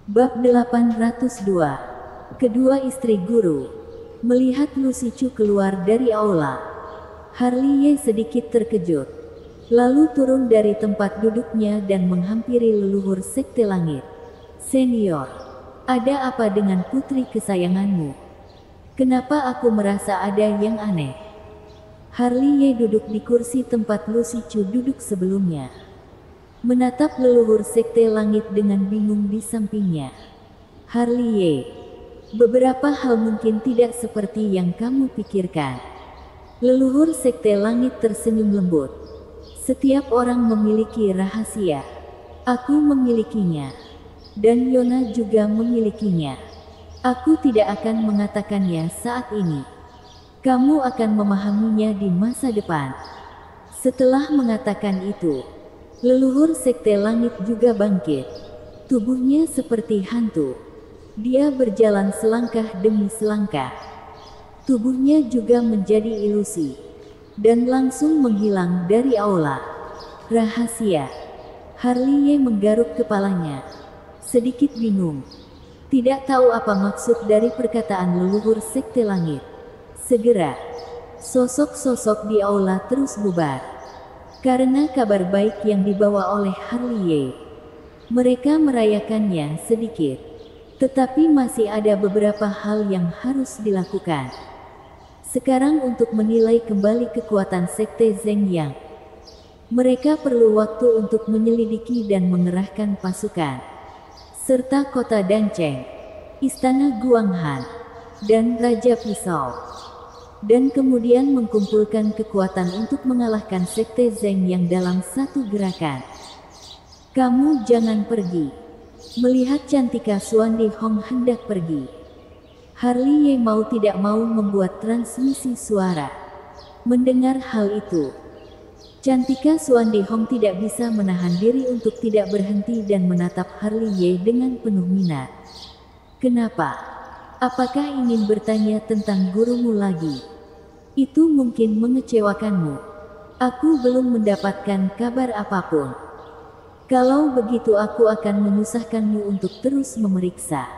Bab 802. Kedua istri guru. Melihat Lucy Chu keluar dari aula, Harley Ye sedikit terkejut, lalu turun dari tempat duduknya dan menghampiri leluhur Sekte Langit. Senior, ada apa dengan putri kesayanganmu? Kenapa aku merasa ada yang aneh? Harley Ye duduk di kursi tempat Lucy Chu duduk sebelumnya, menatap leluhur Sekte Langit dengan bingung di sampingnya. Harley Ye, beberapa hal mungkin tidak seperti yang kamu pikirkan. Leluhur Sekte Langit tersenyum lembut. Setiap orang memiliki rahasia. Aku memilikinya. Dan Yona juga memilikinya. Aku tidak akan mengatakannya saat ini. Kamu akan memahaminya di masa depan. Setelah mengatakan itu, leluhur Sekte Langit juga bangkit. Tubuhnya seperti hantu. Dia berjalan selangkah demi selangkah. Tubuhnya juga menjadi ilusi. Dan langsung menghilang dari aula. Rahasia. Harley Ye menggaruk kepalanya. Sedikit bingung. Tidak tahu apa maksud dari perkataan leluhur Sekte Langit. Segera, sosok-sosok di aula terus bubar. Karena kabar baik yang dibawa oleh Harley Ye. Mereka merayakannya sedikit. Tetapi masih ada beberapa hal yang harus dilakukan. Sekarang untuk menilai kembali kekuatan Sekte Zeng Yang. Mereka perlu waktu untuk menyelidiki dan mengerahkan pasukan. Serta kota Dancheng, Istana Guanghan, dan Raja Pisau. Dan kemudian mengumpulkan kekuatan untuk mengalahkan Sekte Zeng Yang dalam satu gerakan. Kamu jangan pergi. Melihat Cantika Xuandi Hong hendak pergi, Harley Ye mau tidak mau membuat transmisi suara. Mendengar hal itu, Cantika Xuandi Hong tidak bisa menahan diri untuk tidak berhenti dan menatap Harley Ye dengan penuh minat. Kenapa? Apakah ingin bertanya tentang gurumu lagi? Itu mungkin mengecewakanmu. Aku belum mendapatkan kabar apapun. Kalau begitu aku akan menyusahkanmu untuk terus memeriksa.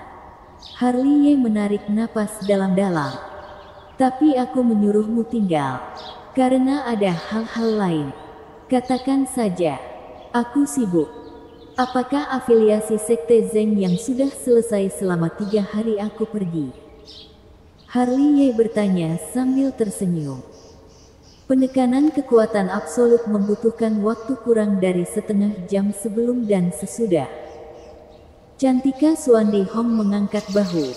Harley Ye menarik napas dalam-dalam. Tapi aku menyuruhmu tinggal. Karena ada hal-hal lain. Katakan saja. Aku sibuk. Apakah afiliasi Sekte Zeng yang sudah selesai selama 3 hari aku pergi? Harley Ye bertanya sambil tersenyum. Penekanan kekuatan absolut membutuhkan waktu kurang dari setengah jam sebelum dan sesudah. Cantika Xuandi Hong mengangkat bahu.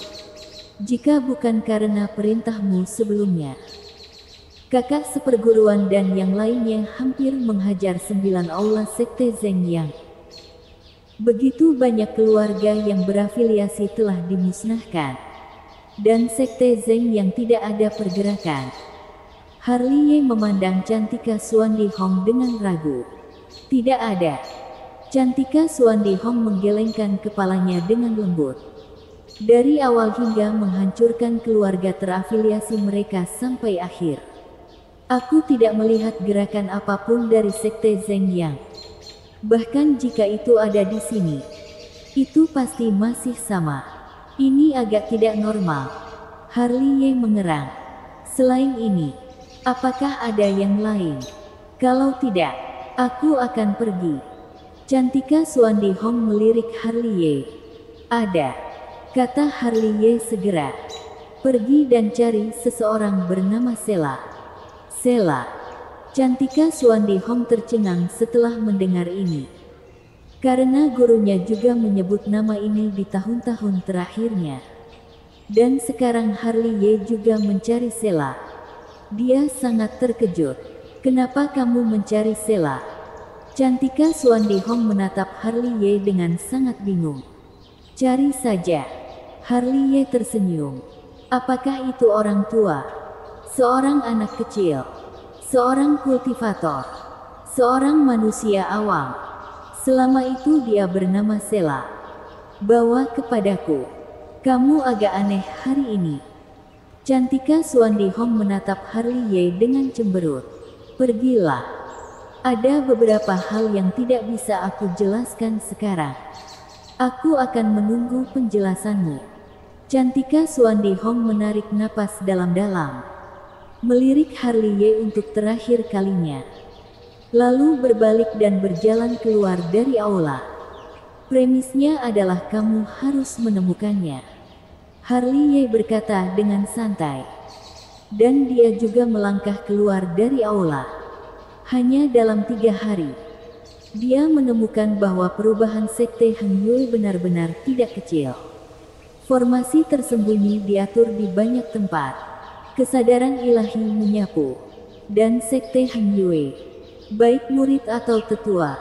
Jika bukan karena perintahmu sebelumnya, kakak seperguruan dan yang lainnya hampir menghajar 9 aula Sekte Zeng Yang. Begitu banyak keluarga yang berafiliasi telah dimusnahkan. Dan Sekte Zeng Yang tidak ada pergerakan. Harley Ye memandang Cantika Xuandi Hong dengan ragu. Tidak ada. Cantika Xuandi Hong menggelengkan kepalanya dengan lembut. Dari awal hingga menghancurkan keluarga terafiliasi mereka sampai akhir. Aku tidak melihat gerakan apapun dari Sekte Zeng Yang. Bahkan jika itu ada di sini, itu pasti masih sama. Ini agak tidak normal. Harley Ye mengerang. Selain ini, apakah ada yang lain? Kalau tidak, aku akan pergi. Cantika Xuandi Hong melirik Harley Ye. Ada, kata Harley Ye segera. Pergi dan cari seseorang bernama Sela. Sela. Cantika Xuandi Hong tercengang setelah mendengar ini. Karena gurunya juga menyebut nama ini di tahun-tahun terakhirnya. Dan sekarang Harley Ye juga mencari Sela. Dia sangat terkejut. Kenapa kamu mencari Sela? Cantika Xuandi Hong menatap Harley Ye dengan sangat bingung. Cari saja. Harley Ye tersenyum. Apakah itu orang tua? Seorang anak kecil? Seorang kultivator? Seorang manusia awam? Selama itu dia bernama Sela. Bawa kepadaku. Kamu agak aneh hari ini. Cantika Xuandi Hong menatap Harley Ye dengan cemberut. Pergilah. Ada beberapa hal yang tidak bisa aku jelaskan sekarang. Aku akan menunggu penjelasanmu. Cantika Suandi Hong menarik napas dalam-dalam, melirik Harley Ye untuk terakhir kalinya. Lalu berbalik dan berjalan keluar dari aula. Premisnya adalah kamu harus menemukannya, Harley Ye berkata dengan santai. Dan dia juga melangkah keluar dari aula. Hanya dalam 3 hari, dia menemukan bahwa perubahan sekte Heng Yue benar-benar tidak kecil. Formasi tersembunyi diatur di banyak tempat. Kesadaran ilahi menyapu. Dan sekte Heng Yue, baik murid atau tetua,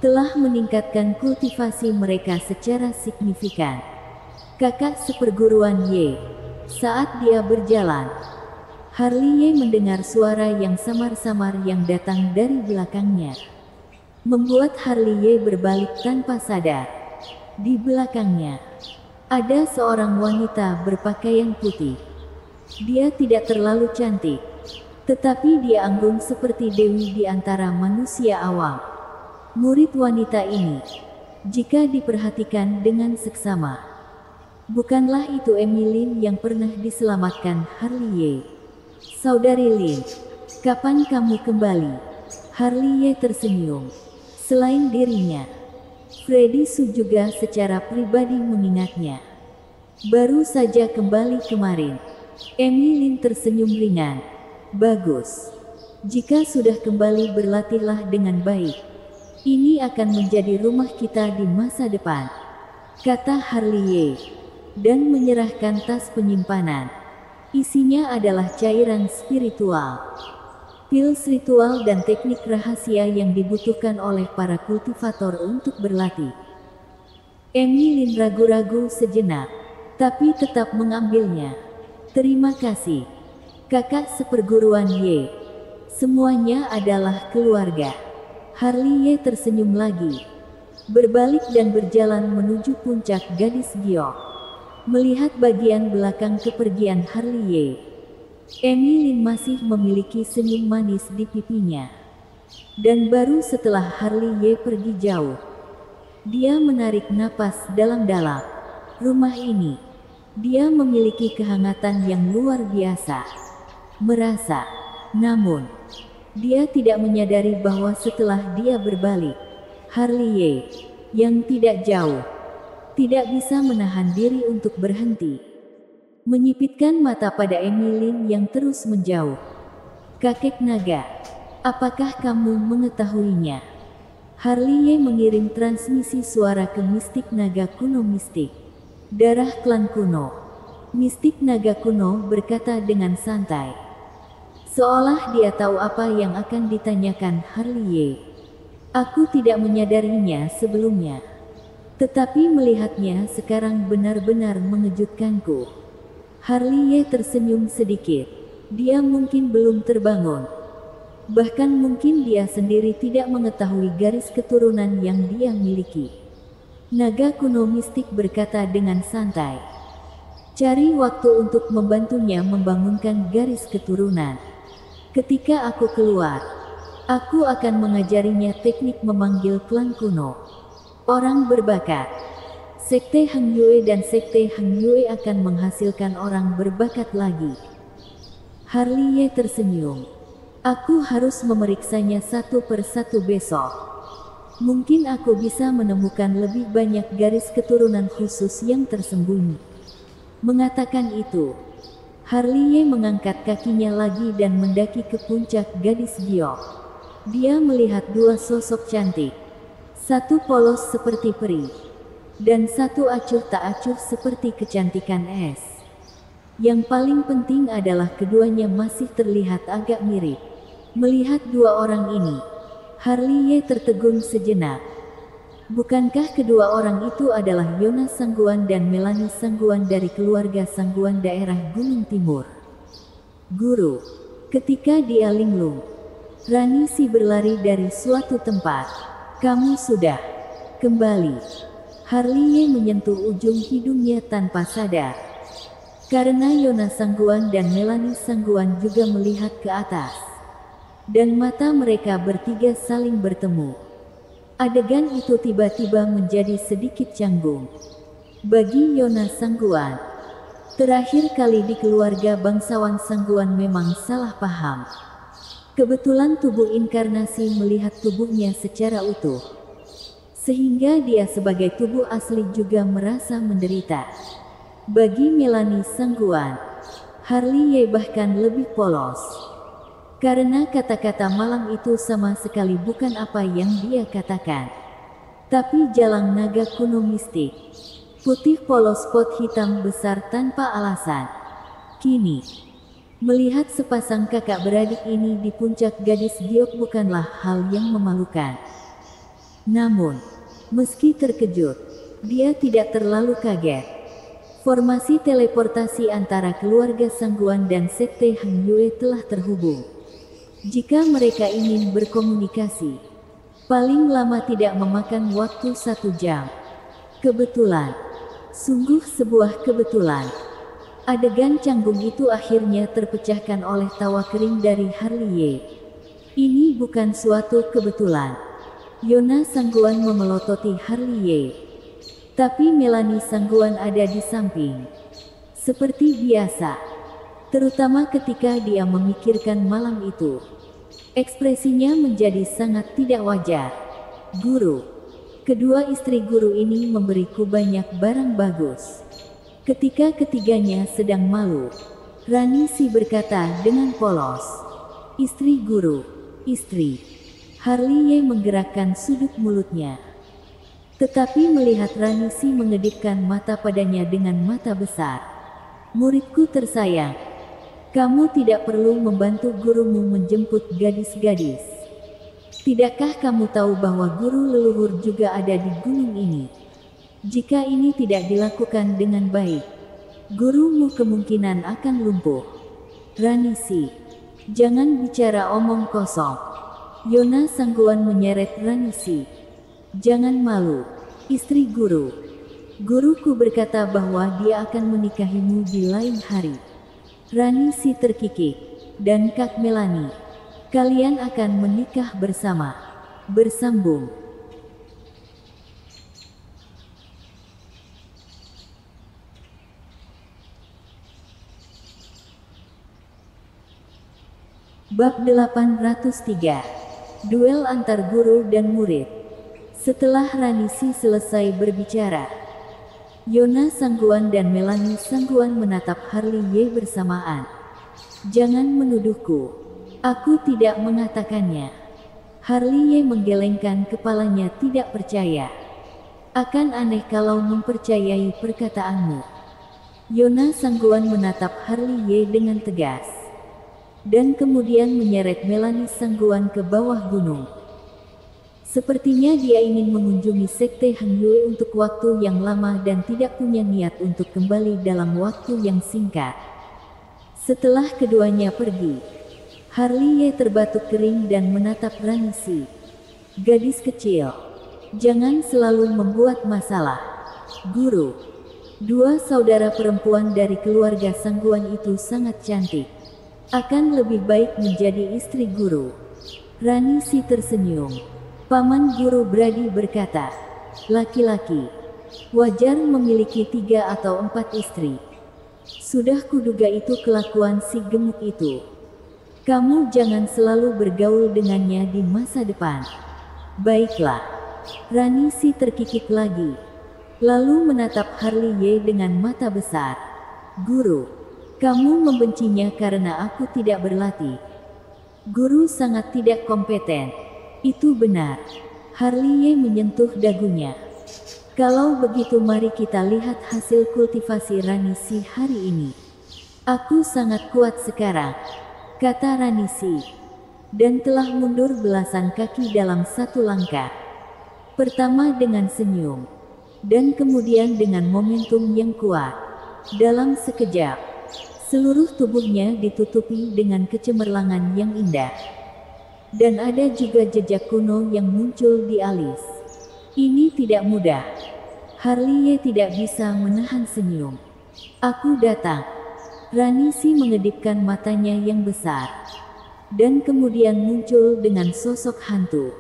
telah meningkatkan kultivasi mereka secara signifikan. Kakak seperguruan Ye, saat dia berjalan, Harley Ye mendengar suara yang samar-samar yang datang dari belakangnya, membuat Harley Ye berbalik tanpa sadar. Di belakangnya, ada seorang wanita berpakaian putih. Dia tidak terlalu cantik, tetapi dia anggun seperti dewi di antara manusia awam. Murid wanita ini, jika diperhatikan dengan seksama, bukanlah itu Emily yang pernah diselamatkan Harley Ye. Saudari Lin, kapan kamu kembali? Harley Ye tersenyum. Selain dirinya, Freddy Su juga secara pribadi mengingatnya. Baru saja kembali kemarin. Emily tersenyum ringan. Bagus. Jika sudah kembali berlatihlah dengan baik. Ini akan menjadi rumah kita di masa depan, kata Harley Ye, dan menyerahkan tas penyimpanan. Isinya adalah cairan spiritual, pils ritual dan teknik rahasia yang dibutuhkan oleh para kultivator untuk berlatih. Emily ragu-ragu sejenak, tapi tetap mengambilnya. Terima kasih, kakak seperguruan Ye. Semuanya adalah keluarga. Harley Ye tersenyum lagi, berbalik dan berjalan menuju puncak Gadis Giok. Melihat bagian belakang kepergian Harley Ye, Emily masih memiliki senyum manis di pipinya. Dan baru setelah Harley Ye pergi jauh, dia menarik napas dalam-dalam. Rumah ini, dia memiliki kehangatan yang luar biasa. Merasa, namun, dia tidak menyadari bahwa setelah dia berbalik, Harley Ye, yang tidak jauh, tidak bisa menahan diri untuk berhenti. Menyipitkan mata pada Emily yang terus menjauh. Kakek naga, apakah kamu mengetahuinya? Harley Ye mengirim transmisi suara ke mistik naga kuno mistik. Darah klan kuno. Mistik naga kuno berkata dengan santai, seolah dia tahu apa yang akan ditanyakan Harley Ye. Aku tidak menyadarinya sebelumnya, tetapi melihatnya sekarang benar-benar mengejutkanku. Harley Ye tersenyum sedikit. Dia mungkin belum terbangun. Bahkan mungkin dia sendiri tidak mengetahui garis keturunan yang dia miliki. Naga kuno mistik berkata dengan santai. Cari waktu untuk membantunya membangunkan garis keturunan. Ketika aku keluar, aku akan mengajarinya teknik memanggil klan kuno. Orang berbakat. Sekte Heng Yue dan Sekte Heng Yue akan menghasilkan orang berbakat lagi. Harley Ye tersenyum. Aku harus memeriksanya satu persatu besok. Mungkin aku bisa menemukan lebih banyak garis keturunan khusus yang tersembunyi. Mengatakan itu, Harley Ye mengangkat kakinya lagi dan mendaki ke puncak Gadis Giok. Dia melihat dua sosok cantik. Satu polos seperti peri, dan satu acuh tak acuh seperti kecantikan es. Yang paling penting adalah keduanya masih terlihat agak mirip. Melihat dua orang ini, Harley Ye tertegun sejenak. Bukankah kedua orang itu adalah Yona Sangguan dan Melanie Sangguan dari keluarga Sangguan daerah Gunung Timur? Guru, ketika dia linglung, Rani Si berlari dari suatu tempat. Kamu sudah kembali. Harley Ye menyentuh ujung hidungnya tanpa sadar. Karena Yona Sangguan dan Melanie Sangguan juga melihat ke atas. Dan mata mereka bertiga saling bertemu. Adegan itu tiba-tiba menjadi sedikit canggung bagi Yona Sangguan. Terakhir kali di keluarga bangsawan Sangguan memang salah paham. Kebetulan tubuh inkarnasi melihat tubuhnya secara utuh, sehingga dia sebagai tubuh asli juga merasa menderita. Bagi Melanie Sangguan, Harley Ye bahkan lebih polos. Karena kata-kata malang itu sama sekali bukan apa yang dia katakan, tapi jalang naga kuno mistik. Putih polos pot hitam besar tanpa alasan. Kini, melihat sepasang kakak beradik ini di puncak gadis giok bukanlah hal yang memalukan. Namun, meski terkejut, dia tidak terlalu kaget. Formasi teleportasi antara keluarga Sangguan dan Sekte Hang Yue telah terhubung. Jika mereka ingin berkomunikasi, paling lama tidak memakan waktu 1 jam. Kebetulan, sungguh sebuah kebetulan. Adegan canggung itu akhirnya terpecahkan oleh tawa kering dari Harley Ye. Ini bukan suatu kebetulan. Yona Sangguan memelototi Harley Ye, tapi Melanie Sangguan ada di samping. Seperti biasa, terutama ketika dia memikirkan malam itu. Ekspresinya menjadi sangat tidak wajar. Guru, kedua istri guru ini memberiku banyak barang bagus. Ketika ketiganya sedang malu, Rani Si berkata dengan polos. Istri guru, istri. Harley Ye menggerakkan sudut mulutnya. Tetapi melihat Rani Si mengedipkan mata padanya dengan mata besar. Muridku tersayang, kamu tidak perlu membantu gurumu menjemput gadis-gadis. Tidakkah kamu tahu bahwa guru leluhur juga ada di gunung ini? Jika ini tidak dilakukan dengan baik, gurumu kemungkinan akan lumpuh. Rani Si, jangan bicara omong kosong. Yona Sangguan menyeret Rani Si. Jangan malu, istri guru. Guruku berkata bahwa dia akan menikahimu di lain hari. Rani Si terkikik, dan Kak Melanie, kalian akan menikah bersama. Bersambung. Bab 803. Duel antar guru dan murid. Setelah Rani Si selesai berbicara, Yona Sangguan dan Melanie Sangguan menatap Harley Ye bersamaan. Jangan menuduhku. Aku tidak mengatakannya. Harley Ye menggelengkan kepalanya tidak percaya. Akan aneh kalau mempercayai perkataanmu. Yona Sangguan menatap Harley Ye dengan tegas. Dan kemudian menyeret Melanie Sangguan ke bawah gunung. Sepertinya dia ingin mengunjungi Sekte Hang Yue untuk waktu yang lama dan tidak punya niat untuk kembali dalam waktu yang singkat. Setelah keduanya pergi, Harley Ye terbatuk kering dan menatap Rani Si. Gadis kecil, jangan selalu membuat masalah. Guru, dua saudara perempuan dari keluarga Sangguan itu sangat cantik. Akan lebih baik menjadi istri guru. Rani Si tersenyum. Paman guru Brady berkata, laki-laki wajar memiliki 3 atau 4 istri. Sudah kuduga itu kelakuan si gemuk itu. Kamu jangan selalu bergaul dengannya di masa depan. Baiklah. Rani Si terkikik lagi, lalu menatap Harley Ye dengan mata besar. Guru, kamu membencinya karena aku tidak berlatih. Guru sangat tidak kompeten. Itu benar. Harley Ye menyentuh dagunya. Kalau begitu mari kita lihat hasil kultivasi Rani Si hari ini. Aku sangat kuat sekarang, kata Rani Si, dan telah mundur belasan kaki dalam 1 langkah. Pertama dengan senyum, dan kemudian dengan momentum yang kuat. Dalam sekejap, seluruh tubuhnya ditutupi dengan kecemerlangan yang indah. Dan ada juga jejak kuno yang muncul di alis. Ini tidak mudah. Harley Ye tidak bisa menahan senyum. Aku datang. Rani Si mengedipkan matanya yang besar. Dan kemudian muncul dengan sosok hantu.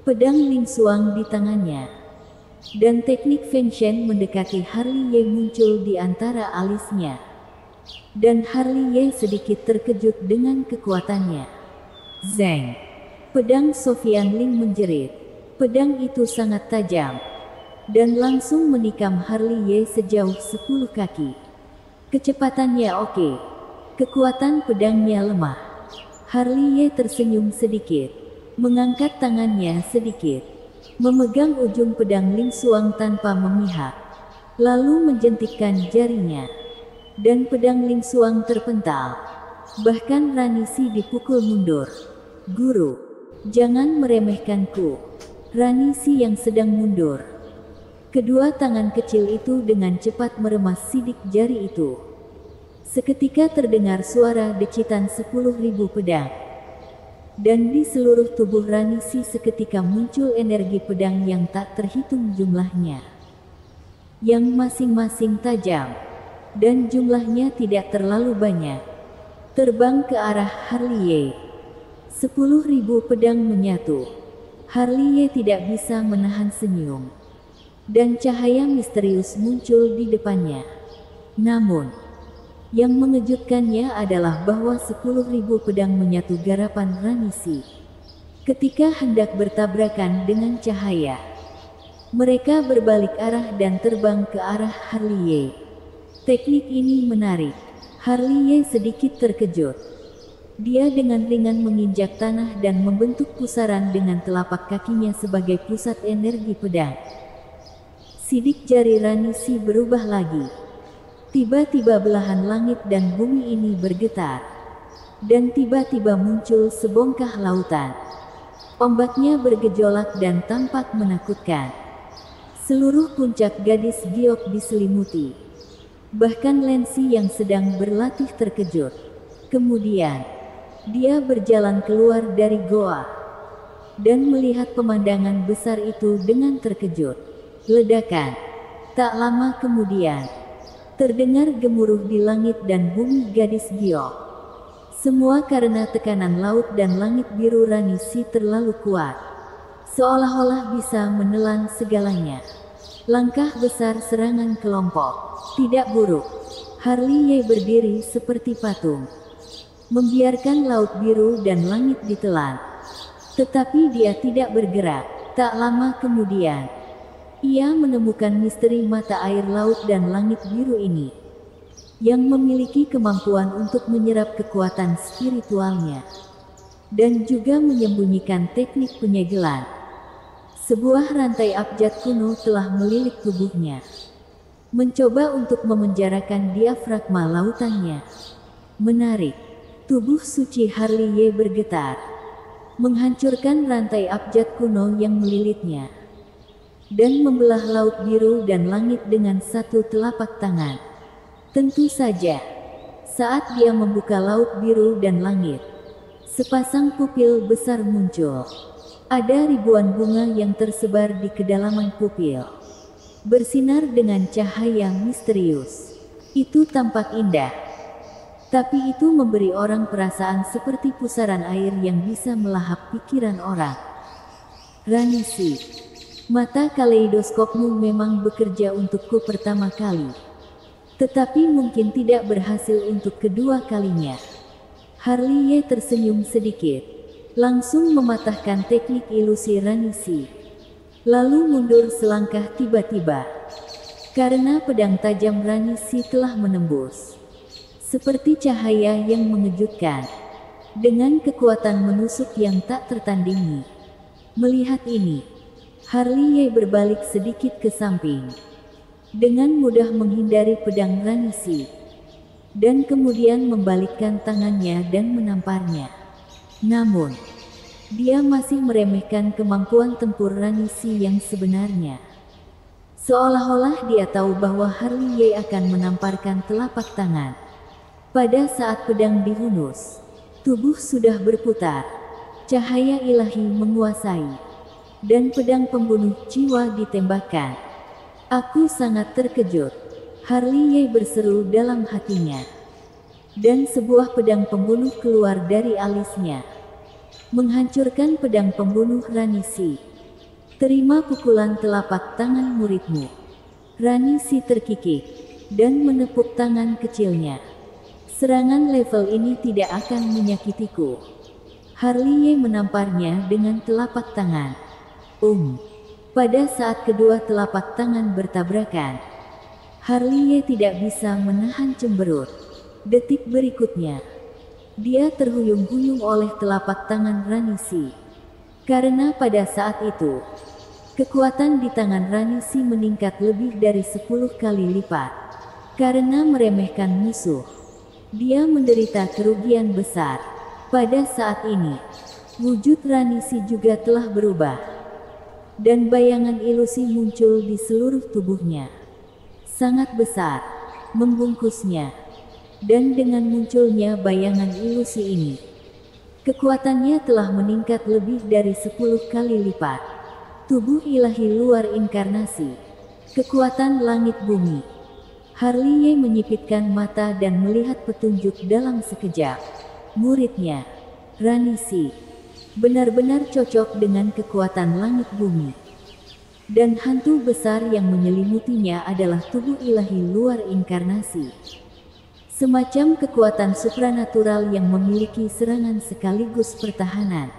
pedang Ling Xuang di tangannya. Dan teknik Feng Shen mendekati Harley Ye muncul di antara alisnya. Dan Harley Ye sedikit terkejut dengan kekuatannya. Zeng! Pedang Sofian Ling menjerit. Pedang itu sangat tajam. Dan langsung menikam Harley Ye sejauh 10 kaki. Kecepatannya oke. Kekuatan pedangnya lemah. Harley Ye tersenyum sedikit. Mengangkat tangannya sedikit. Memegang ujung pedang Ling Xuang tanpa memihak. Lalu menjentikkan jarinya. Dan pedang Ling Xuang terpental. Bahkan Ranisi dipukul mundur. Guru, jangan meremehkanku. Ranisi yang sedang mundur. Kedua tangan kecil itu dengan cepat meremas sidik jari itu. Seketika terdengar suara decitan 10.000 pedang. Dan di seluruh tubuh Ranisi seketika muncul energi pedang yang tak terhitung jumlahnya. Yang masing-masing tajam. Dan jumlahnya tidak terlalu banyak. Terbang ke arah Harley Ye. 10.000 pedang menyatu. Harley Ye tidak bisa menahan senyum. Dan cahaya misterius muncul di depannya. Namun, yang mengejutkannya adalah bahwa 10.000 pedang menyatu garapan Ranisi. Ketika hendak bertabrakan dengan cahaya, mereka berbalik arah dan terbang ke arah Harley Ye. Teknik ini menarik. Harley Ye sedikit terkejut. Dia dengan ringan menginjak tanah dan membentuk pusaran dengan telapak kakinya sebagai pusat energi pedang. Sidik jari Ranisi berubah lagi. Tiba-tiba belahan langit dan bumi ini bergetar. Dan tiba-tiba muncul sebongkah lautan. Ombaknya bergejolak dan tampak menakutkan. Seluruh puncak gadis giok diselimuti. Bahkan Lensi yang sedang berlatih terkejut. Kemudian, dia berjalan keluar dari goa. Dan melihat pemandangan besar itu dengan terkejut. Ledakan. Tak lama kemudian, terdengar gemuruh di langit dan bumi gadis giok. Semua karena tekanan laut dan langit biru Ranisi terlalu kuat. Seolah-olah bisa menelan segalanya. Langkah besar serangan kelompok. Tidak buruk. Harley Ye berdiri seperti patung. Membiarkan laut biru dan langit ditelan. Tetapi dia tidak bergerak. Tak lama kemudian, ia menemukan misteri mata air laut dan langit biru ini. Yang memiliki kemampuan untuk menyerap kekuatan spiritualnya. Dan juga menyembunyikan teknik penyegelan. Sebuah rantai abjad kuno telah melilit tubuhnya. Mencoba untuk memenjarakan diafragma lautannya. Menarik. Tubuh suci Harley Ye bergetar. Menghancurkan rantai abjad kuno yang melilitnya. Dan membelah laut biru dan langit dengan satu telapak tangan. Tentu saja, saat dia membuka laut biru dan langit, sepasang pupil besar muncul. Ada ribuan bunga yang tersebar di kedalaman pupil. Bersinar dengan cahaya misterius. Itu tampak indah. Tapi itu memberi orang perasaan seperti pusaran air yang bisa melahap pikiran orang. Ranisi, mata kaleidoskopmu memang bekerja untukku pertama kali. Tetapi mungkin tidak berhasil untuk kedua kalinya. Harley Ye tersenyum sedikit. Langsung mematahkan teknik ilusi Ranisi. Lalu mundur selangkah tiba-tiba. Karena pedang tajam Ranisi telah menembus. Seperti cahaya yang mengejutkan. Dengan kekuatan menusuk yang tak tertandingi. Melihat ini, Harley Ye berbalik sedikit ke samping. Dengan mudah menghindari pedang Ranisi. Dan kemudian membalikkan tangannya dan menamparnya. Namun, dia masih meremehkan kemampuan tempur Ranisi yang sebenarnya. Seolah-olah dia tahu bahwa Harley Ye akan menamparkan telapak tangan. Pada saat pedang dihunus, tubuh sudah berputar. Cahaya ilahi menguasai. Dan pedang pembunuh jiwa ditembakkan. Aku sangat terkejut. Harley Ye berseru dalam hatinya. Dan sebuah pedang pembunuh keluar dari alisnya. Menghancurkan pedang pembunuh Ranisi. Terima pukulan telapak tangan muridmu. Rani Si terkikik dan menepuk tangan kecilnya. Serangan level ini tidak akan menyakitiku. Harley menamparnya dengan telapak tangan. Pada saat kedua telapak tangan bertabrakan, Harley tidak bisa menahan cemberut. Detik berikutnya, dia terhuyung-huyung oleh telapak tangan Rani Si. Karena pada saat itu, kekuatan di tangan Rani Si meningkat lebih dari 10 kali lipat. Karena meremehkan musuh, dia menderita kerugian besar. Pada saat ini, wujud Rani Si juga telah berubah. Dan bayangan ilusi muncul di seluruh tubuhnya. Sangat besar, membungkusnya. Dan dengan munculnya bayangan ilusi ini, kekuatannya telah meningkat lebih dari 10 kali lipat. Tubuh ilahi luar inkarnasi. Kekuatan langit bumi. Harley menyipitkan mata dan melihat petunjuk dalam sekejap. Muridnya, Rani Si, benar-benar cocok dengan kekuatan langit bumi. Dan hantu besar yang menyelimutinya adalah tubuh ilahi luar inkarnasi. Semacam kekuatan supranatural yang memiliki serangan sekaligus pertahanan.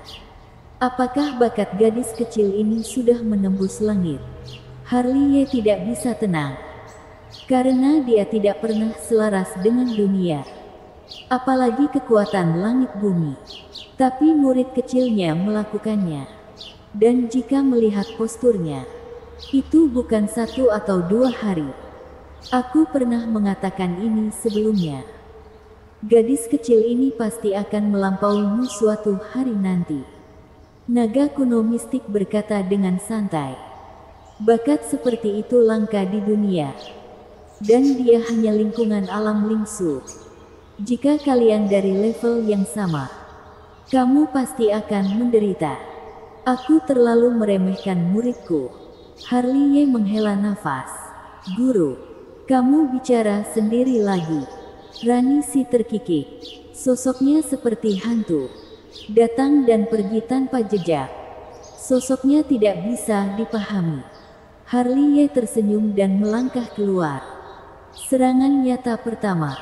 Apakah bakat gadis kecil ini sudah menembus langit? Harley tidak bisa tenang. Karena dia tidak pernah selaras dengan dunia. Apalagi kekuatan langit bumi. Tapi murid kecilnya melakukannya. Dan jika melihat posturnya, itu bukan 1 atau 2 hari. Aku pernah mengatakan ini sebelumnya. Gadis kecil ini pasti akan melampauimu suatu hari nanti. Naga kuno mistik berkata dengan santai. Bakat seperti itu langka di dunia. Dan dia hanya lingkungan alam lingsu. Jika kalian dari level yang sama, kamu pasti akan menderita. Aku terlalu meremehkan muridku. Harley menghela nafas. Guru, kamu bicara sendiri lagi. Rani Si terkikik. Sosoknya seperti hantu. Datang dan pergi tanpa jejak. Sosoknya tidak bisa dipahami. Harley tersenyum dan melangkah keluar. Serangan nyata pertama.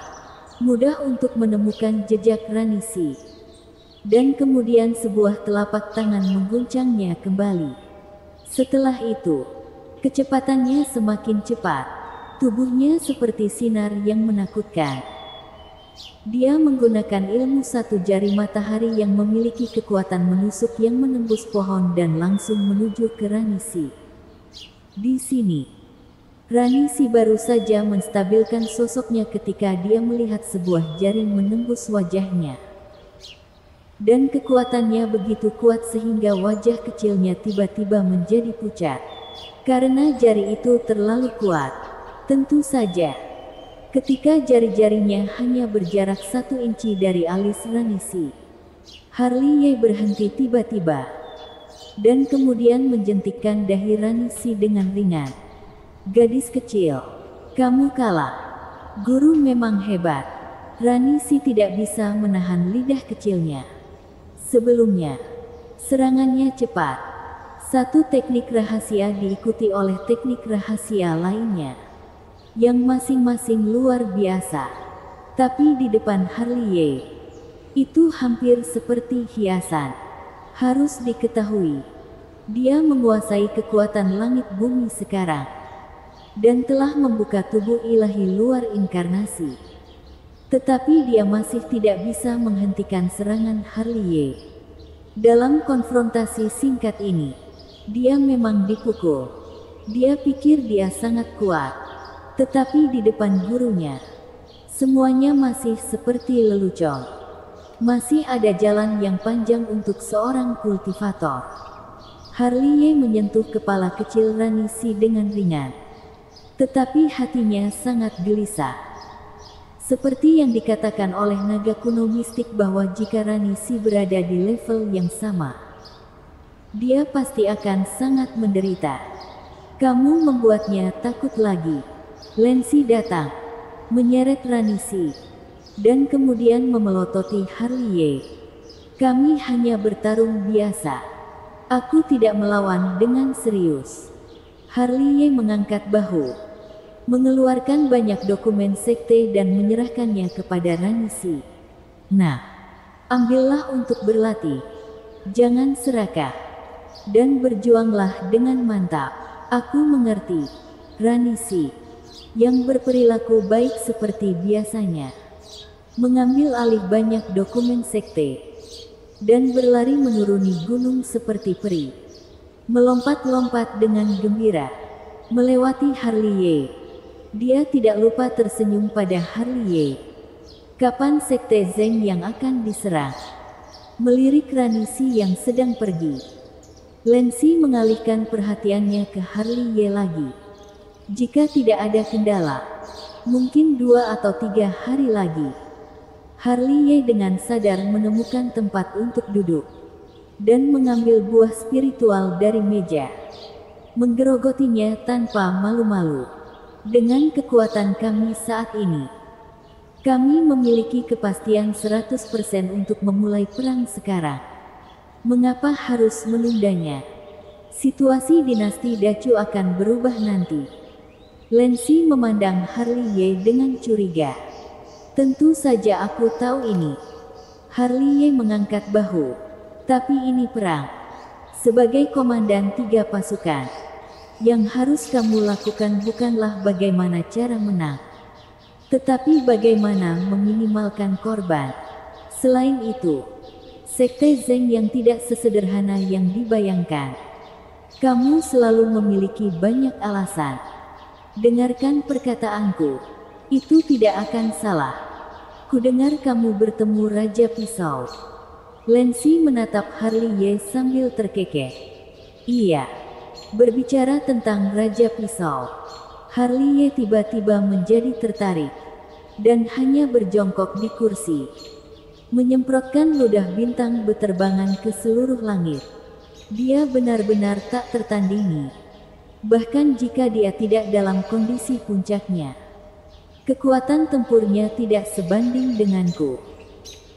Mudah untuk menemukan jejak Rani Si. Dan kemudian sebuah telapak tangan mengguncangnya kembali. Setelah itu, kecepatannya semakin cepat. Tubuhnya seperti sinar yang menakutkan. Dia menggunakan ilmu 1 jari matahari yang memiliki kekuatan menusuk yang menembus pohon dan langsung menuju ke Rani Si. Di sini, Rani Si baru saja menstabilkan sosoknya ketika dia melihat sebuah jaring menembus wajahnya. Dan kekuatannya begitu kuat sehingga wajah kecilnya tiba-tiba menjadi pucat. Karena jari itu terlalu kuat. Tentu saja, ketika jari-jarinya hanya berjarak 1 inci dari alis Rani Si, Harley berhenti tiba-tiba. Dan kemudian menjentikkan dahi Rani Si dengan ringan. Gadis kecil, kamu kalah. Guru memang hebat. Rani Si tidak bisa menahan lidah kecilnya. Sebelumnya, serangannya cepat. 1 teknik rahasia diikuti oleh teknik rahasia lainnya. Yang masing-masing luar biasa. Tapi di depan Harley, itu hampir seperti hiasan. Harus diketahui, dia menguasai kekuatan langit bumi sekarang. Dan telah membuka tubuh ilahi luar inkarnasi. Tetapi dia masih tidak bisa menghentikan serangan Harley. Dalam konfrontasi singkat ini, dia memang dipukul. Dia pikir dia sangat kuat. Tetapi di depan gurunya, semuanya masih seperti lelucon. Masih ada jalan yang panjang untuk seorang kultivator. Harley menyentuh kepala kecil Rani Si dengan ringan. Tetapi hatinya sangat gelisah. Seperti yang dikatakan oleh naga kuno mistik bahwa jika Rani Si berada di level yang sama, dia pasti akan sangat menderita. Kamu membuatnya takut lagi. Lancy datang, menyeret Rani Si, dan kemudian memelototi Harley. Kami hanya bertarung biasa. Aku tidak melawan dengan serius. Harley mengangkat bahu, mengeluarkan banyak dokumen sekte dan menyerahkannya kepada Ranisi. Nah, ambillah untuk berlatih. Jangan serakah. Dan berjuanglah dengan mantap. Aku mengerti. Ranisi, yang berperilaku baik seperti biasanya, mengambil alih banyak dokumen sekte, dan berlari menuruni gunung seperti peri. Melompat-lompat dengan gembira, melewati Harley. Dia tidak lupa tersenyum pada Harley. Kapan sekte Zeng yang akan diserang? Melirik Ranisi yang sedang pergi. Lancy mengalihkan perhatiannya ke Harley lagi. Jika tidak ada kendala, mungkin 2 atau 3 hari lagi. Harley dengan sadar menemukan tempat untuk duduk, dan mengambil buah spiritual dari meja. Menggerogotinya tanpa malu-malu. Dengan kekuatan kami saat ini, kami memiliki kepastian 100% untuk memulai perang sekarang. Mengapa harus menundanya? Situasi dinasti Dacu akan berubah nanti. Lancy memandang Harley dengan curiga. Tentu saja aku tahu ini. Harley mengangkat bahu. Tapi ini perang. Sebagai komandan 3 pasukan, yang harus kamu lakukan bukanlah bagaimana cara menang, tetapi bagaimana meminimalkan korban. Selain itu, sekte Zeng yang tidak sesederhana yang dibayangkan. Kamu selalu memiliki banyak alasan. Dengarkan perkataanku. Itu tidak akan salah. Kudengar kamu bertemu Raja Pisau. Lancy menatap Harley sambil terkekeh. Iya. Berbicara tentang Raja Pisau. Harley tiba-tiba menjadi tertarik, dan hanya berjongkok di kursi, menyemprotkan ludah bintang beterbangan ke seluruh langit. Dia benar-benar tak tertandingi. Bahkan jika dia tidak dalam kondisi puncaknya, kekuatan tempurnya tidak sebanding denganku.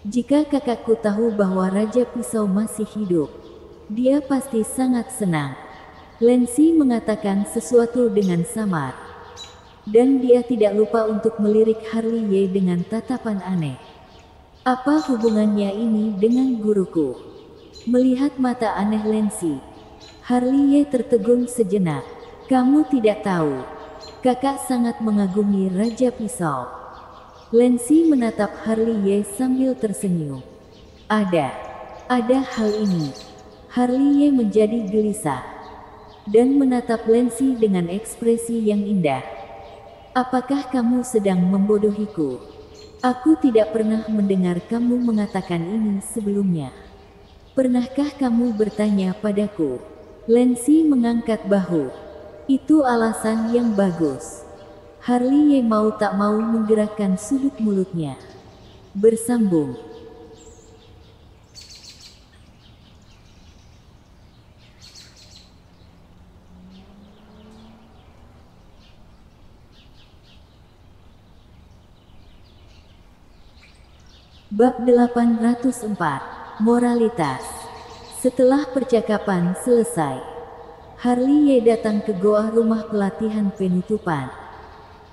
Jika kakakku tahu bahwa Raja Pisau masih hidup, dia pasti sangat senang. Lancy mengatakan sesuatu dengan samar, dan dia tidak lupa untuk melirik Harley dengan tatapan aneh. Apa hubungannya ini dengan guruku? Melihat mata aneh Lancy, Harley tertegun sejenak. Kamu tidak tahu. Kakak sangat mengagumi Raja Pisau. Lancy menatap Harley sambil tersenyum. Ada hal ini. Harley menjadi gelisah, dan menatap Lancy dengan ekspresi yang indah. Apakah kamu sedang membodohiku? Aku tidak pernah mendengar kamu mengatakan ini sebelumnya. Pernahkah kamu bertanya padaku? Lancy mengangkat bahu. Itu alasan yang bagus. Harley mau tak mau menggerakkan sudut mulutnya. Bersambung. Bab 804. Moralitas. Setelah percakapan selesai, Harley datang ke goa rumah pelatihan penutupan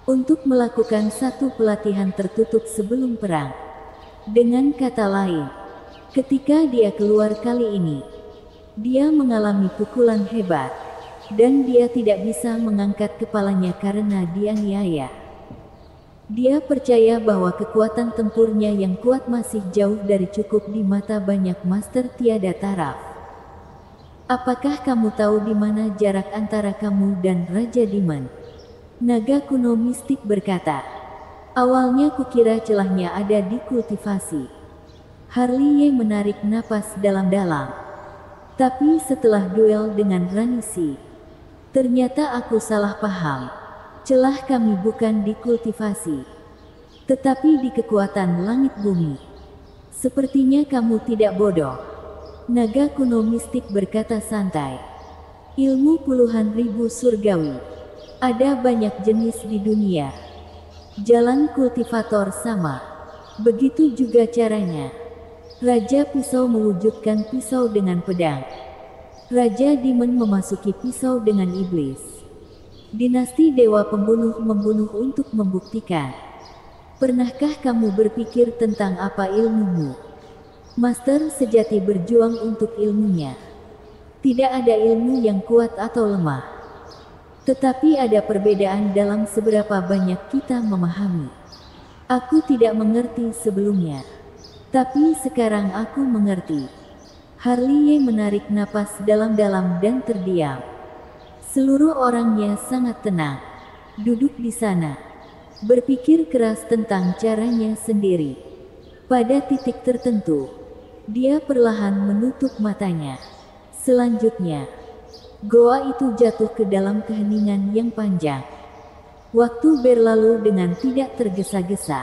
untuk melakukan satu pelatihan tertutup sebelum perang. Dengan kata lain, ketika dia keluar kali ini, dia mengalami pukulan hebat, dan dia tidak bisa mengangkat kepalanya karena dianiaya. Dia percaya bahwa kekuatan tempurnya yang kuat masih jauh dari cukup di mata banyak master tiada taraf. Apakah kamu tahu di mana jarak antara kamu dan Raja Demon? Naga kuno mistik berkata. Awalnya kukira celahnya ada di kultivasi. Harley menarik napas dalam-dalam. Tapi setelah duel dengan Ranisi, ternyata aku salah paham. Celah kami bukan di kultivasi, tetapi di kekuatan langit bumi. Sepertinya kamu tidak bodoh. Naga kuno mistik berkata santai. Ilmu puluhan ribu surgawi. Ada banyak jenis di dunia. Jalan kultivator sama. Begitu juga caranya. Raja Pisau mewujudkan pisau dengan pedang. Raja Demon memasuki pisau dengan iblis. Dinasti Dewa Pembunuh membunuh untuk membuktikan. Pernahkah kamu berpikir tentang apa ilmumu? Master sejati berjuang untuk ilmunya. Tidak ada ilmu yang kuat atau lemah. Tetapi ada perbedaan dalam seberapa banyak kita memahami. Aku tidak mengerti sebelumnya. Tapi sekarang aku mengerti. Harley menarik napas dalam-dalam dan terdiam. Seluruh orangnya sangat tenang. Duduk di sana. Berpikir keras tentang caranya sendiri. Pada titik tertentu, dia perlahan menutup matanya. Selanjutnya, goa itu jatuh ke dalam keheningan yang panjang. Waktu berlalu dengan tidak tergesa-gesa.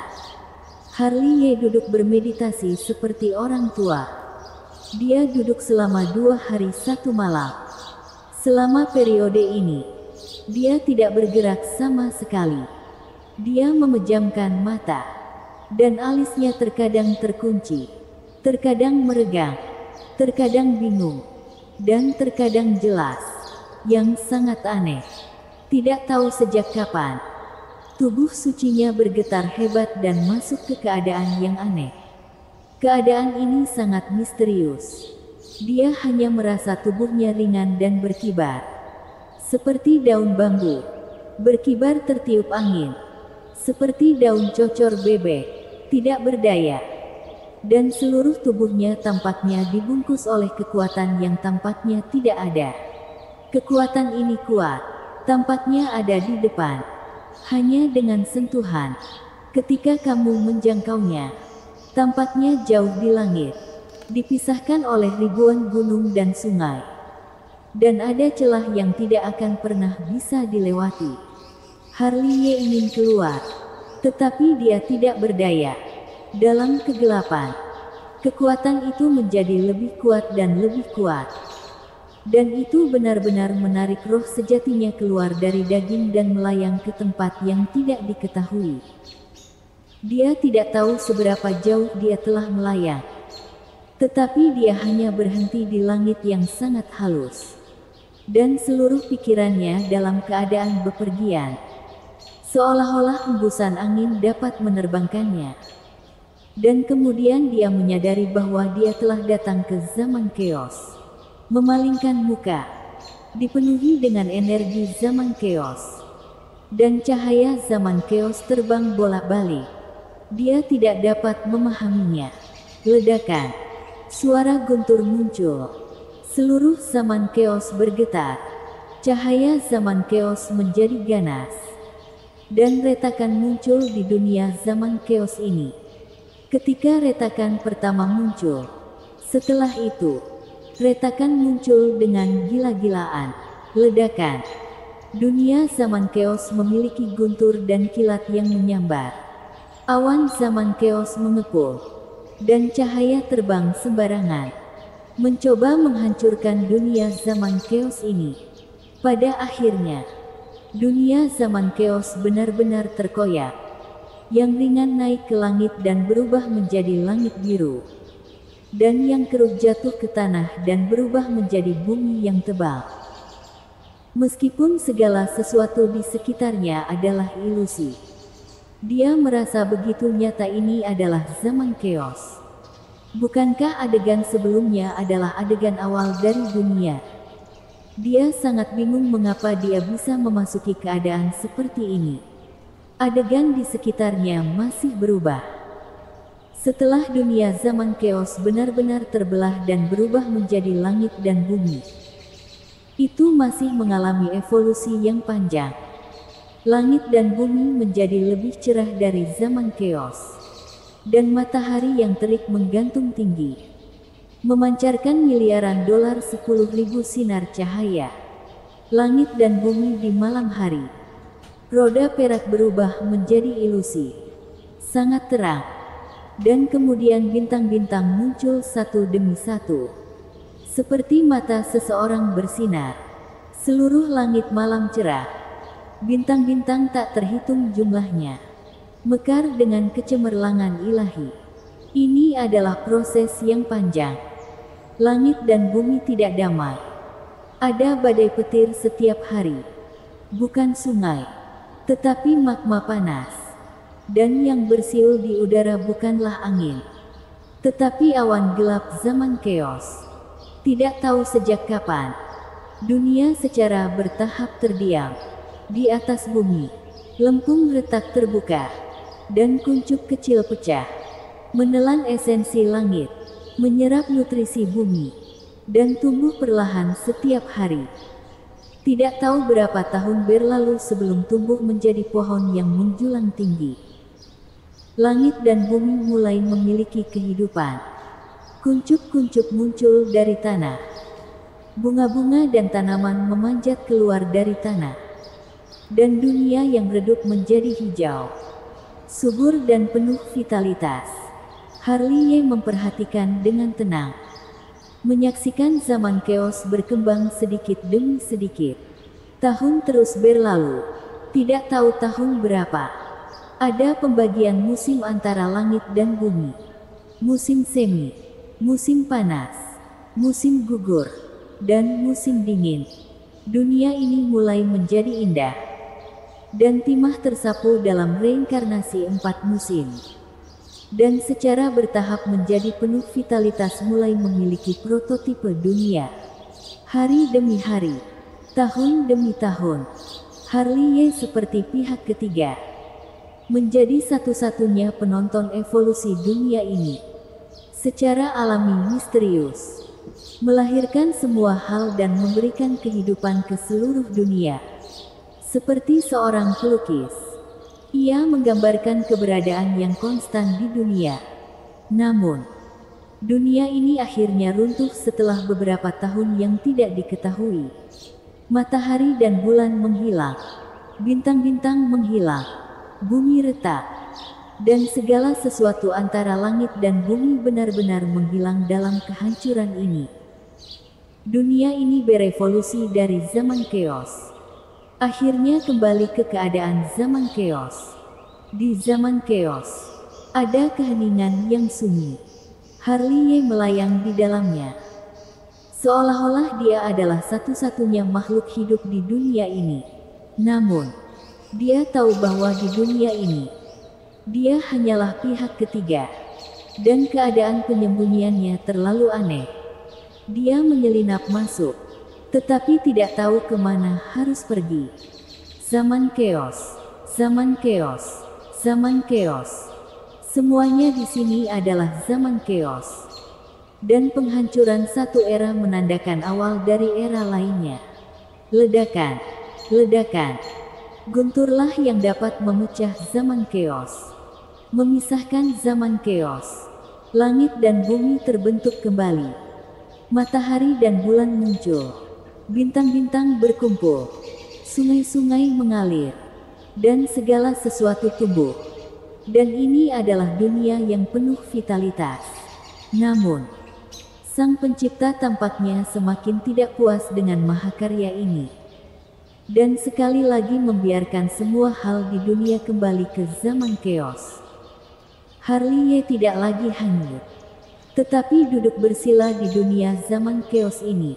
Harley duduk bermeditasi seperti orang tua. Dia duduk selama 2 hari 1 malam. Selama periode ini, dia tidak bergerak sama sekali. Dia memejamkan mata, dan alisnya terkadang terkunci, terkadang meregang, terkadang bingung, dan terkadang jelas. Yang sangat aneh. Tidak tahu sejak kapan. Tubuh sucinya bergetar hebat dan masuk ke keadaan yang aneh. Keadaan ini sangat misterius. Dia hanya merasa tubuhnya ringan dan berkibar. Seperti daun bambu. Berkibar tertiup angin. Seperti daun cocor bebek. Tidak berdaya. Dan seluruh tubuhnya tampaknya dibungkus oleh kekuatan yang tampaknya tidak ada. Kekuatan ini kuat. Tampaknya ada di depan. Hanya dengan sentuhan. Ketika kamu menjangkaunya, tampaknya jauh di langit, dipisahkan oleh ribuan gunung dan sungai. Dan ada celah yang tidak akan pernah bisa dilewati. Harley ingin keluar, tetapi dia tidak berdaya. Dalam kegelapan, kekuatan itu menjadi lebih kuat dan lebih kuat. Dan itu benar-benar menarik roh sejatinya keluar dari daging dan melayang ke tempat yang tidak diketahui. Dia tidak tahu seberapa jauh dia telah melayang. Tetapi dia hanya berhenti di langit yang sangat halus. Dan seluruh pikirannya dalam keadaan bepergian. Seolah-olah hembusan angin dapat menerbangkannya. Dan kemudian dia menyadari bahwa dia telah datang ke zaman chaos. Memalingkan muka. Dipenuhi dengan energi zaman chaos. Dan cahaya zaman chaos terbang bolak-balik. Dia tidak dapat memahaminya. Ledakan. Suara guntur muncul. Seluruh zaman chaos bergetar. Cahaya zaman chaos menjadi ganas. Dan retakan muncul di dunia zaman chaos ini. Ketika retakan pertama muncul. Setelah itu, retakan muncul dengan gila-gilaan. Ledakan. Dunia zaman chaos memiliki guntur dan kilat yang menyambar. Awan zaman chaos mengepul, dan cahaya terbang sembarangan, mencoba menghancurkan dunia zaman chaos ini. Pada akhirnya, dunia zaman chaos benar-benar terkoyak. Yang ringan naik ke langit dan berubah menjadi langit biru. Dan yang keruh jatuh ke tanah dan berubah menjadi bumi yang tebal. Meskipun segala sesuatu di sekitarnya adalah ilusi. Dia merasa begitu nyata ini adalah zaman chaos. Bukankah adegan sebelumnya adalah adegan awal dari dunia? Dia sangat bingung mengapa dia bisa memasuki keadaan seperti ini. Adegan di sekitarnya masih berubah. Setelah dunia zaman chaos benar-benar terbelah dan berubah menjadi langit dan bumi, itu masih mengalami evolusi yang panjang. Langit dan bumi menjadi lebih cerah dari zaman chaos. Dan matahari yang terik menggantung tinggi. Memancarkan miliaran dolar 10.000 sinar cahaya. Langit dan bumi di malam hari. Roda perak berubah menjadi ilusi. Sangat terang. Dan kemudian bintang-bintang muncul satu demi satu. Seperti mata seseorang bersinar. Seluruh langit malam cerah. Bintang-bintang tak terhitung jumlahnya. Mekar dengan kecemerlangan ilahi. Ini adalah proses yang panjang. Langit dan bumi tidak damai. Ada badai petir setiap hari. Bukan sungai, tetapi magma panas. Dan yang bersiul di udara bukanlah angin, tetapi awan gelap zaman keos. Tidak tahu sejak kapan, dunia secara bertahap terdiam. Di atas bumi, lempung retak terbuka, dan kuncup kecil pecah, menelan esensi langit, menyerap nutrisi bumi, dan tumbuh perlahan setiap hari. Tidak tahu berapa tahun berlalu sebelum tumbuh menjadi pohon yang menjulang tinggi. Langit dan bumi mulai memiliki kehidupan. Kuncup-kuncup muncul dari tanah. Bunga-bunga dan tanaman memanjat keluar dari tanah. Dan dunia yang redup menjadi hijau, subur dan penuh vitalitas. Harley memperhatikan dengan tenang, menyaksikan zaman keos berkembang sedikit demi sedikit. Tahun terus berlalu, tidak tahu tahun berapa. Ada pembagian musim antara langit dan bumi. Musim semi, musim panas, musim gugur, dan musim dingin. Dunia ini mulai menjadi indah dan timah tersapu dalam reinkarnasi 4 musim. Dan secara bertahap menjadi penuh vitalitas mulai memiliki prototipe dunia. Hari demi hari, tahun demi tahun, Harley seperti pihak ketiga, menjadi satu-satunya penonton evolusi dunia ini. Secara alami misterius, melahirkan semua hal dan memberikan kehidupan ke seluruh dunia. Seperti seorang pelukis, ia menggambarkan keberadaan yang konstan di dunia. Namun, dunia ini akhirnya runtuh setelah beberapa tahun yang tidak diketahui. Matahari dan bulan menghilang, bintang-bintang menghilang, bumi retak, dan segala sesuatu antara langit dan bumi benar-benar menghilang dalam kehancuran ini. Dunia ini berevolusi dari zaman keos, akhirnya kembali ke keadaan zaman keos. Di zaman keos, ada keheningan yang sunyi. Harley melayang di dalamnya, seolah-olah dia adalah satu-satunya makhluk hidup di dunia ini. Namun, dia tahu bahwa di dunia ini, dia hanyalah pihak ketiga, dan keadaan penyembunyiannya terlalu aneh. Dia menyelinap masuk, tetapi tidak tahu kemana harus pergi. Zaman keos, zaman keos, zaman keos. Semuanya di sini adalah zaman keos. Dan penghancuran satu era menandakan awal dari era lainnya. Ledakan, ledakan. Gunturlah yang dapat memecah zaman keos, memisahkan zaman keos. Langit dan bumi terbentuk kembali. Matahari dan bulan muncul. Bintang-bintang berkumpul, sungai-sungai mengalir, dan segala sesuatu tumbuh. Dan ini adalah dunia yang penuh vitalitas. Namun, Sang Pencipta tampaknya semakin tidak puas dengan mahakarya ini. Dan sekali lagi membiarkan semua hal di dunia kembali ke zaman keos. Harley tidak lagi hanyut, tetapi duduk bersila di dunia zaman keos ini,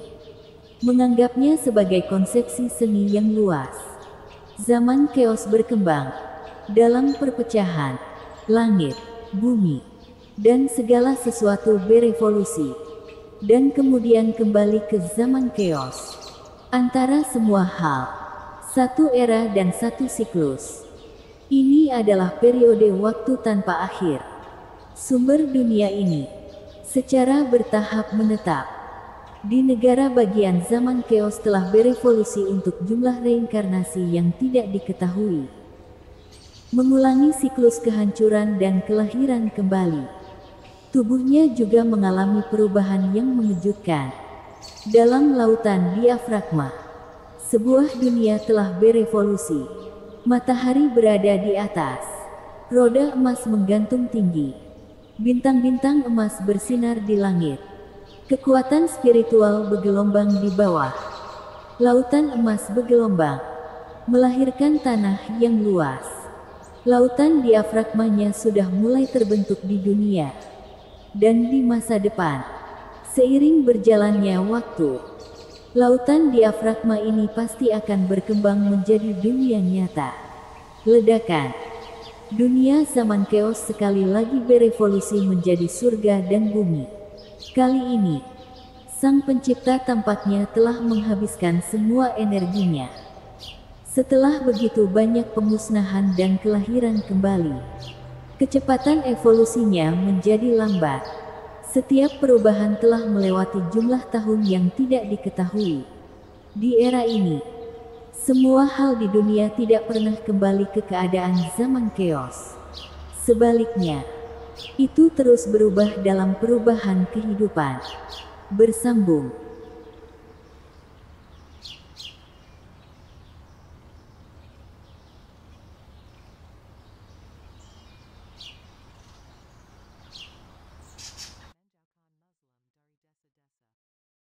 menganggapnya sebagai konsepsi seni yang luas. Zaman keos berkembang dalam perpecahan, langit, bumi, dan segala sesuatu berevolusi, dan kemudian kembali ke zaman keos. Antara semua hal, satu era dan satu siklus. Ini adalah periode waktu tanpa akhir. Sumber dunia ini secara bertahap menetap. Di negara bagian zaman keos telah berevolusi untuk jumlah reinkarnasi yang tidak diketahui. Mengulangi siklus kehancuran dan kelahiran kembali. Tubuhnya juga mengalami perubahan yang mengejutkan. Dalam lautan diafragma, sebuah dunia telah berevolusi. Matahari berada di atas. Roda emas menggantung tinggi. Bintang-bintang emas bersinar di langit. Kekuatan spiritual bergelombang di bawah. Lautan emas bergelombang, melahirkan tanah yang luas. Lautan diafragmanya sudah mulai terbentuk di dunia. Dan di masa depan, seiring berjalannya waktu, Lautan diafragma ini pasti akan berkembang menjadi dunia nyata. Ledakan. Dunia zaman keos sekali lagi berevolusi menjadi surga dan bumi. Kali ini, Sang Pencipta tampaknya telah menghabiskan semua energinya. Setelah begitu banyak pemusnahan dan kelahiran kembali, kecepatan evolusinya menjadi lambat. Setiap perubahan telah melewati jumlah tahun yang tidak diketahui. Di era ini, semua hal di dunia tidak pernah kembali ke keadaan zaman keos. Sebaliknya, itu terus berubah dalam perubahan kehidupan. Bersambung.